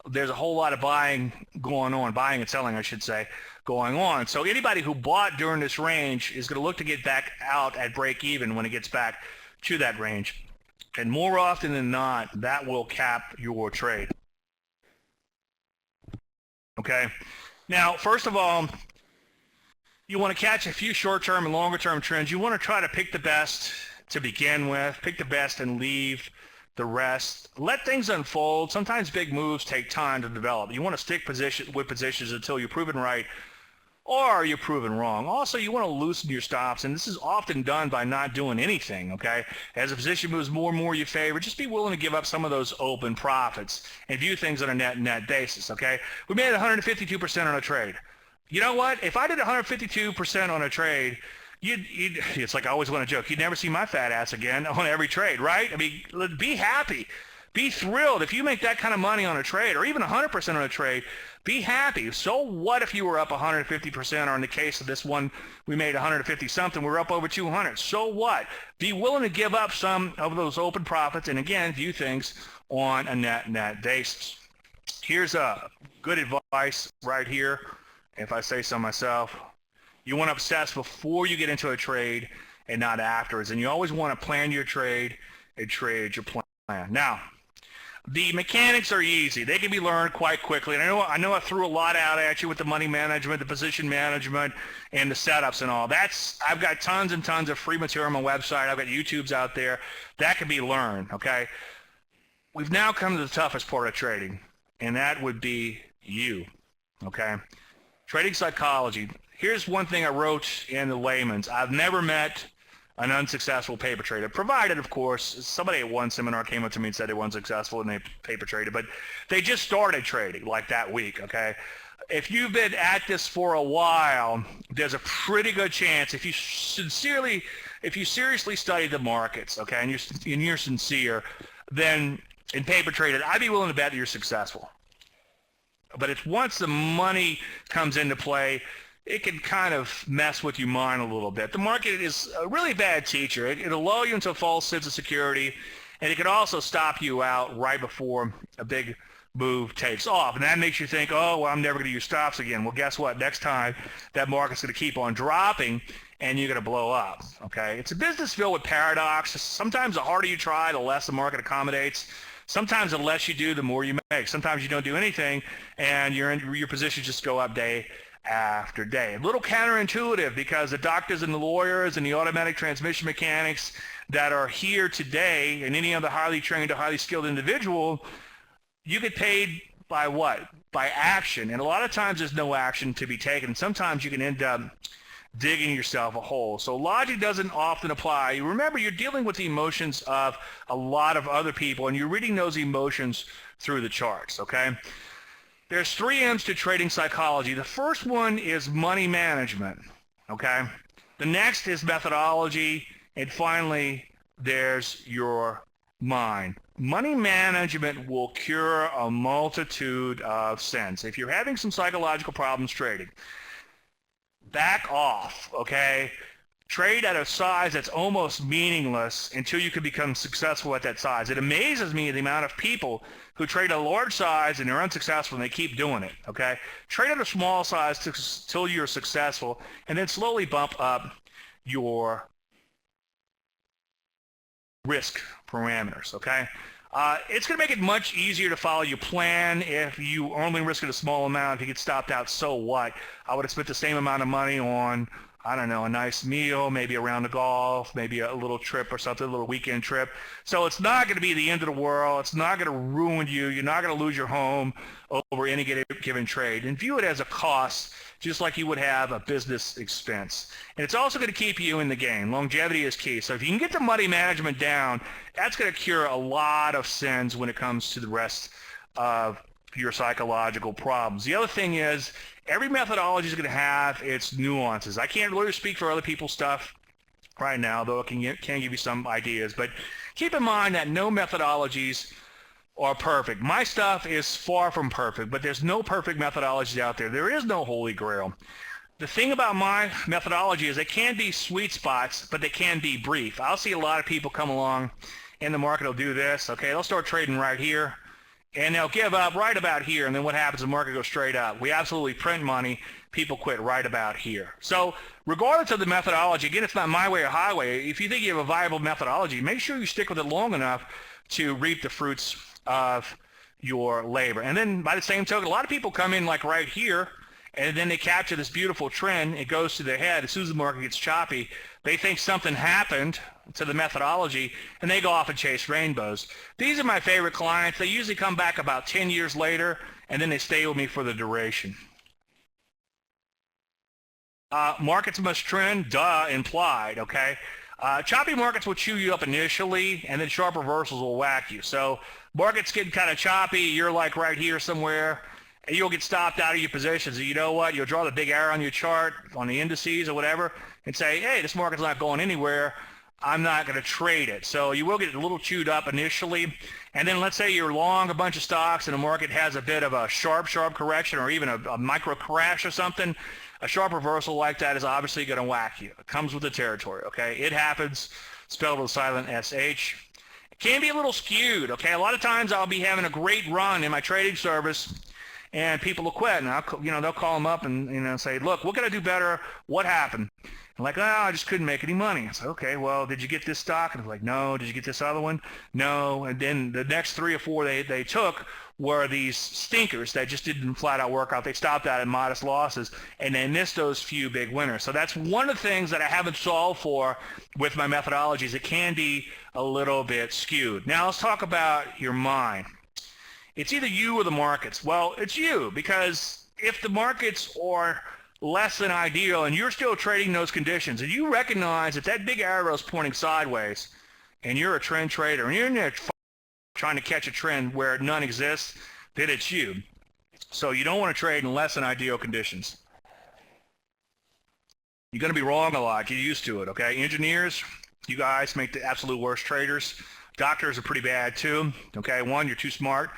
there's a whole lot of buying going on, buying and selling, I should say, going on. So anybody who bought during this range is going to look to get back out at break even when it gets back to that range. And more often than not, that will cap your trade. Okay? Now, first of all, you want to catch a few short-term and longer-term trends. You want to try to pick the best to begin with, pick the best and leave the rest. Let things unfold. Sometimes big moves take time to develop. You want to stick with positions until you're proven right or you're proven wrong. Also, you want to loosen your stops, and this is often done by not doing anything, okay? As the position moves more and more your favor, just be willing to give up some of those open profits and view things on a net basis, okay? We made 152% on a trade. You know what? If I did 152% on a trade, it's like I always want to joke, you'd never see my fat ass again on every trade, right? I mean, be happy. Be thrilled. If you make that kind of money on a trade, or even 100% on a trade, be happy. So what if you were up 150%, or in the case of this one, we made 150-something, we're up over 200. So what? Be willing to give up some of those open profits, and again, view things on a net basis. Here's a good advice right here, if I say so myself. You want to obsess before you get into a trade and not afterwards, and you always want to plan your trade and trade your plan. Now, the mechanics are easy. They can be learned quite quickly. And I know I threw a lot out at you with the money management, the position management, and the setups and all. I've got tons and tons of free material on my website. I've got YouTubes out there. That can be learned, okay? We've now come to the toughest part of trading, and that would be you, okay? Trading psychology. Here's one thing I wrote in the layman's. I've never met an unsuccessful paper trader, provided, of course, somebody at one seminar came up to me and said they weren't successful and they paper traded, but they just started trading like that week, okay? If you've been at this for a while, there's a pretty good chance if you seriously study the markets, okay, and you're sincere, then in paper trading, I'd be willing to bet that you're successful. But it's once the money comes into play, it can kind of mess with your mind a little bit. The market is a really bad teacher. It'll lull you into a false sense of security, and it can also stop you out right before a big move takes off. And that makes you think, oh, well, I'm never going to use stops again. Well, guess what? Next time, that market's going to keep on dropping, and you're going to blow up, okay? It's a business filled with paradoxes. Sometimes the harder you try, the less the market accommodates. Sometimes the less you do, the more you make. Sometimes you don't do anything, and your positions just go up day after day. A little counterintuitive, because the doctors and the lawyers and the automatic transmission mechanics that are here today, and any other highly trained or highly skilled individual, you get paid by what? By action. And a lot of times there's no action to be taken. Sometimes you can end up digging yourself a hole. So logic doesn't often apply. Remember, you're dealing with the emotions of a lot of other people, and you're reading those emotions through the charts, okay? There's 3 M's to trading psychology. The first one is money management, okay? The next is methodology, and finally, there's your mind. Money management will cure a multitude of sins. If you're having some psychological problems trading, back off, okay? Trade at a size that's almost meaningless until you can become successful at that size. It amazes me the amount of people who trade a large size and they're unsuccessful and they keep doing it, okay? Trade at a small size till you're successful, and then slowly bump up your risk parameters, okay? It's going to make it much easier to follow your plan if you only risk a small amount. If you get stopped out, so what? I would have spent the same amount of money on, I don't know, a nice meal, maybe a round of golf, maybe a little trip or something, a little weekend trip. So it's not going to be the end of the world. It's not going to ruin you. You're not going to lose your home over any given trade. And view it as a cost, just like you would have a business expense. And it's also going to keep you in the game. Longevity is key. So if you can get the money management down, that's going to cure a lot of sins when it comes to the rest of your psychological problems. The other thing is, every methodology is going to have its nuances. I can't really speak for other people's stuff right now, though I can give you some ideas. But keep in mind that no methodologies are perfect. My stuff is far from perfect, but there's no perfect methodologies out there. There is no holy grail. The thing about my methodology is they can be sweet spots, but they can be brief. I'll see a lot of people come along in the market will do this. Okay, they'll start trading right here, and they'll give up right about here, and then what happens? The market goes straight up. We absolutely print money. People quit right about here. So regardless of the methodology, again, it's not my way or highway. If you think you have a viable methodology, make sure you stick with it long enough to reap the fruits of your labor. And then by the same token, a lot of people come in like right here, and then they capture this beautiful trend. It goes to their head. As soon as the market gets choppy, they think something happened to the methodology, and they go off and chase rainbows. These are my favorite clients. They usually come back about 10 years later, and then they stay with me for the duration. Markets must trend, duh, implied, okay? Choppy markets will chew you up initially, and then sharp reversals will whack you. So markets get kind of choppy, you're like right here somewhere, and you'll get stopped out of your positions. And you know what? You'll draw the big arrow on your chart, on the indices or whatever, and say, hey, this market's not going anywhere. I'm not going to trade it. So you will get a little chewed up initially. And then let's say you're long a bunch of stocks and the market has a bit of a sharp correction or even a micro crash or something. A sharp reversal like that is obviously going to whack you. It comes with the territory, okay? It happens, spelled with silent SH. It can be a little skewed, okay? A lot of times I'll be having a great run in my trading service and people will quit. And they'll call them up and say, look, what can I do better? What happened? I'm like, oh, I just couldn't make any money. I said, okay, well, did you get this stock? And I'm like, no. Did you get this other one? No. And then the next 3 or 4 they took were these stinkers that just didn't flat out work out. They stopped out at modest losses, and they missed those few big winners. So that's one of the things that I haven't solved for with my methodologies. It can be a little bit skewed. Now let's talk about your mind. It's either you or the markets. Well, it's you, because if the markets are less than ideal and you're still trading those conditions and you recognize that that big arrow is pointing sideways and you're a trend trader and you're in there trying to catch a trend where none exists, then it's you. So you don't want to trade in less than ideal conditions. You're going to be wrong a lot. Get used to it, okay? Engineers, you guys make the absolute worst traders. Doctors are pretty bad too, okay? One, you're too smart,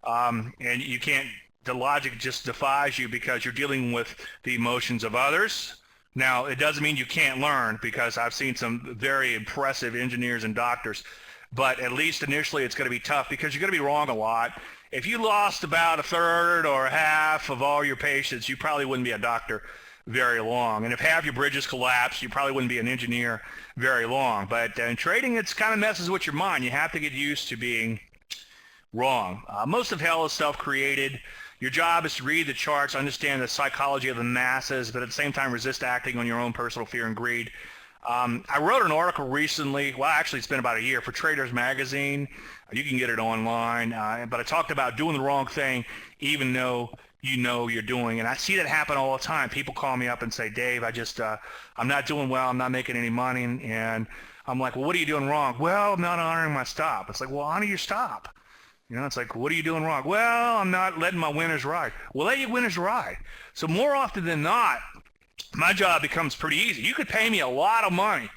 and you can't, the logic just defies you because you're dealing with the emotions of others. Now, it doesn't mean you can't learn, because I've seen some very impressive engineers and doctors, but at least initially it's going to be tough because you're going to be wrong a lot. If you lost about a third or a half of all your patients, you probably wouldn't be a doctor very long. And if half your bridges collapsed, you probably wouldn't be an engineer very long. But in trading, it's kind of messes with your mind. You have to get used to being wrong. Most of hell is self-created. Your job is to read the charts, understand the psychology of the masses, but at the same time resist acting on your own personal fear and greed. I wrote an article recently, well, actually it's been about a year, for Traders Magazine. You can get it online, but I talked about doing the wrong thing even though you know you're doing. And I see that happen all the time. People call me up and say, Dave, I'm not doing well, I'm not making any money. And I'm like, well, what are you doing wrong? Well, I'm not honoring my stop. It's like, well, honor your stop. It's like, what are you doing wrong? Well, I'm not letting my winners ride. Well, let your winners ride. So more often than not, my job becomes pretty easy. You could pay me a lot of money.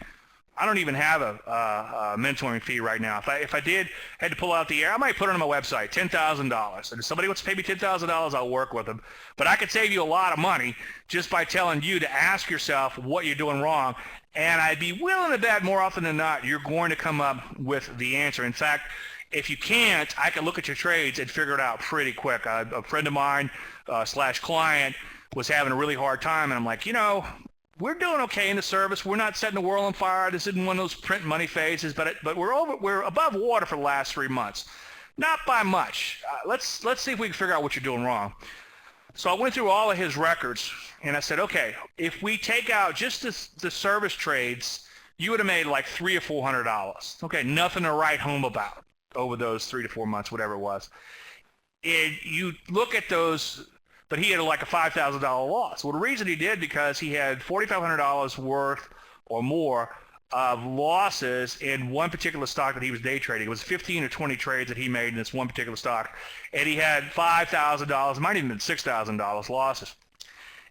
I don't even have a mentoring fee right now. If I had to pull out the air, I might put it on my website, $10,000. And if somebody wants to pay me $10,000, I'll work with them. But I could save you a lot of money just by telling you to ask yourself what you're doing wrong. And I'd be willing to bet more often than not, you're going to come up with the answer. In fact, if you can't, I can look at your trades and figure it out pretty quick. A friend of mine / client was having a really hard time, and I'm like, we're doing okay in the service. We're not setting the world on fire. This isn't one of those print money phases, but we're above water for the last 3 months. Not by much. Let's see if we can figure out what you're doing wrong. So I went through all of his records, and I said, okay, if we take out just the service trades, you would have made like $300 or $400. Okay, nothing to write home about over those 3 to 4 months, whatever it was. And you look at those, but he had like a $5,000 loss. Well, the reason he did, because he had $4,500 worth or more of losses in one particular stock that he was day trading. It was 15 or 20 trades that he made in this one particular stock, and he had $5,000, might even been $6,000 losses.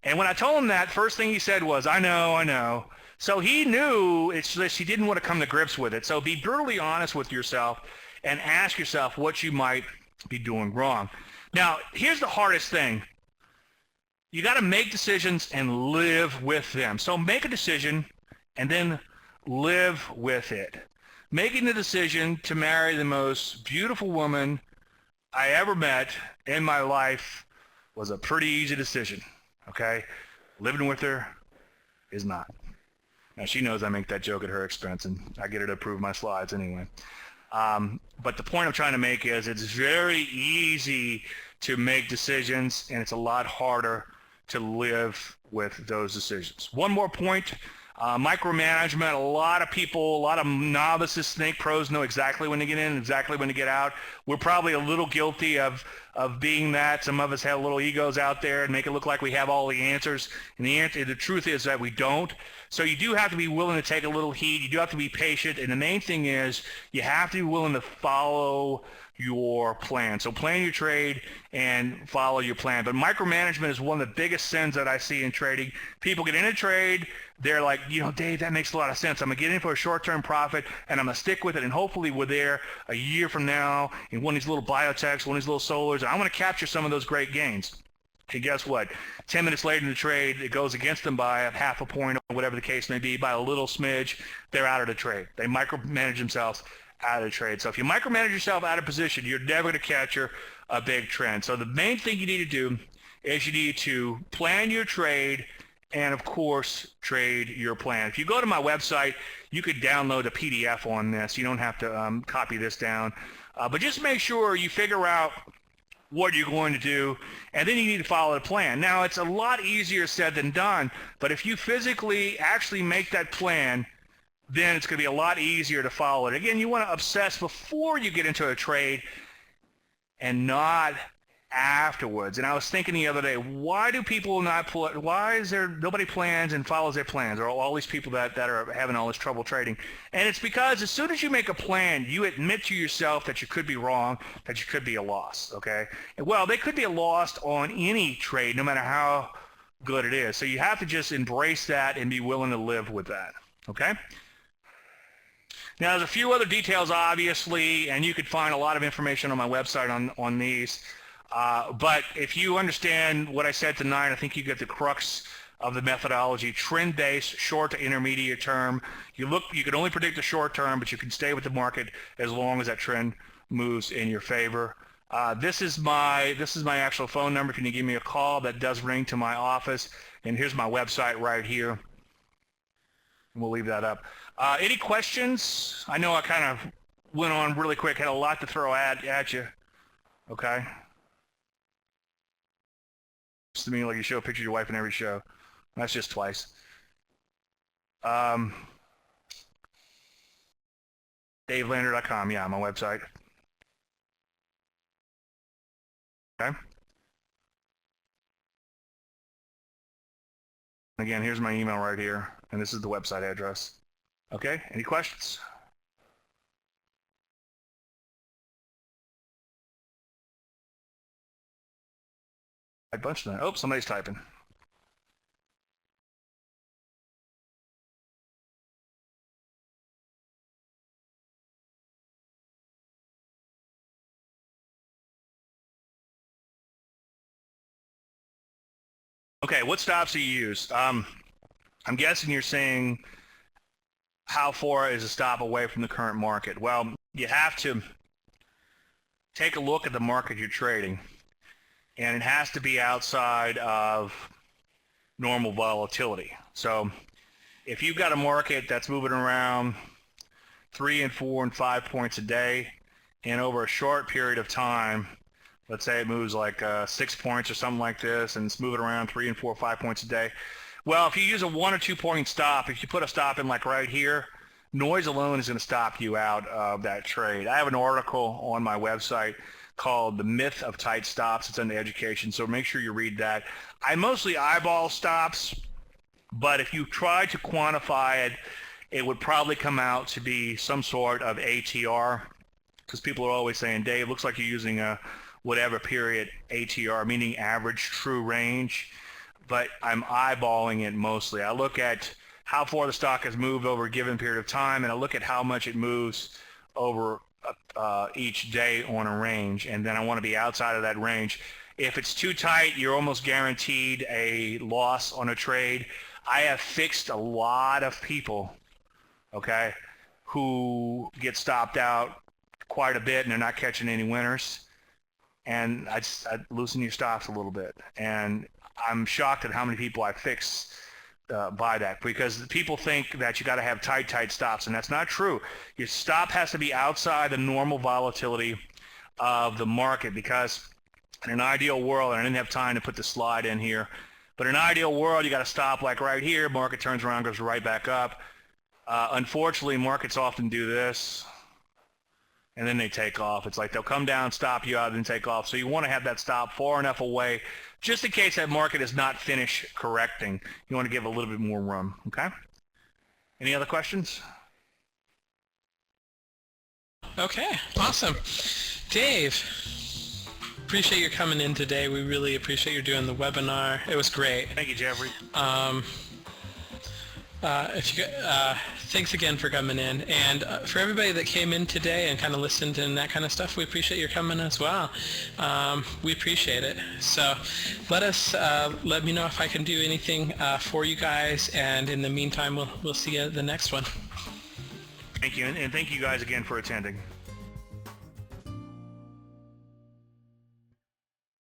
And when I told him that, first thing he said was, I know. So he knew, it's just he didn't want to come to grips with it. So be brutally honest with yourself and ask yourself what you might be doing wrong. Now, here's the hardest thing. You got to make decisions and live with them. So make a decision and then live with it. Making the decision to marry the most beautiful woman I ever met in my life was a pretty easy decision, okay? Living with her is not. Now, she knows I make that joke at her expense, and I get her to approve my slides anyway. But the point I'm trying to make is it's very easy to make decisions, and it's a lot harder to live with those decisions. One more point. Micromanagement, a lot of people, a lot of novices think pros know exactly when to get in, exactly when to get out. We're probably a little guilty of being that. Some of us have little egos out there and make it look like we have all the answers. And the truth is that we don't. So you do have to be willing to take a little heat. You do have to be patient. And the main thing is you have to be willing to follow your plan. So plan your trade and follow your plan. But micromanagement is one of the biggest sins that I see in trading. People get in a trade, they're like, you know, Dave, that makes a lot of sense. I'm going to get in for a short-term profit, and I'm going to stick with it, and hopefully we're there a year from now in one of these little biotechs, one of these little solars, and I want to capture some of those great gains. And guess what? 10 minutes later in the trade, it goes against them by a half a point or whatever the case may be, by a little smidge. They're out of the trade. They micromanage themselves out of the trade. So if you micromanage yourself out of position, you're never going to capture a big trend. So the main thing you need to do is you need to plan your trade and, of course, trade your plan. If you go to my website, you could download a PDF on this. You don't have to copy this down. But just make sure you figure out what you're going to do, and then you need to follow the plan. Now, it's a lot easier said than done, but if you physically actually make that plan, then it's going to be a lot easier to follow it. Again, you want to obsess before you get into a trade and not afterwards. And I was thinking the other day, why do people not why is there nobody plans and follows their plans, or all these people that are having all this trouble trading? And it's because as soon as you make a plan, you admit to yourself that you could be wrong, that you could be a loss, okay? And well, they could be a loss on any trade, no matter how good it is. So you have to just embrace that and be willing to live with that, okay? Now, there's a few other details, obviously, and you could find a lot of information on my website on these. But if you understand what I said tonight, I think you get the crux of the methodology. Trend-based, short to intermediate term. You can only predict the short term, but you can stay with the market as long as that trend moves in your favor. This is my actual phone number. If you need to give me a call, that does ring to my office. And here's my website right here. And we'll leave that up. Any questions? I know I kind of went on really quick, had a lot to throw at you. Okay? It's to me like you show a picture of your wife in every show. That's just twice. DaveLandry.com, yeah, my website. Okay? Again, here's my email right here, and this is the website address. Okay, any questions? A bunch of that. Oh, somebody's typing. Okay, what stops do you use? I'm guessing you're saying how far is a stop away from the current market? Well, you have to take a look at the market you're trading, and it has to be outside of normal volatility. So if you've got a market that's moving around 3 and 4 and 5 points a day, and over a short period of time, let's say it moves like 6 points or something like this, and it's moving around 3 and 4 or 5 points a day. Well, if you use a 1 or 2 point stop, if you put a stop in like right here, noise alone is going to stop you out of that trade. I have an article on my website called The Myth of Tight Stops. It's under education, so make sure you read that. I mostly eyeball stops, but if you try to quantify it, it would probably come out to be some sort of ATR, because people are always saying, Dave, looks like you're using a whatever period ATR, meaning average true range, but I'm eyeballing it mostly. I look at how far the stock has moved over a given period of time, and I look at how much it moves over each day on a range, and then I want to be outside of that range. If it's too tight, you're almost guaranteed a loss on a trade. I have fixed a lot of people, okay, who get stopped out quite a bit and they're not catching any winners. And I'd loosen your stops a little bit. And I'm shocked at how many people I fix by that, because people think that you got to have tight stops, and that's not true. Your stop has to be outside the normal volatility of the market, because in an ideal world, and I didn't have time to put the slide in here, But in an ideal world, you got to stop like right here. Market turns around, goes right back up. Unfortunately, markets often do this, and then they take off. It's like they'll come down, stop you out, and take off. So you want to have that stop far enough away, just in case that market is not finished correcting. You want to give a little bit more room, okay? Any other questions? Okay, awesome. Dave, appreciate your coming in today. We really appreciate you doing the webinar. It was great. Thank you, Jeffrey. Thanks again for coming in, and for everybody that came in today and kind of listened and that kind of stuff, we appreciate your coming as well. We appreciate it. So let me know if I can do anything for you guys, and in the meantime, we'll see you at the next one. Thank you, and thank you guys again for attending.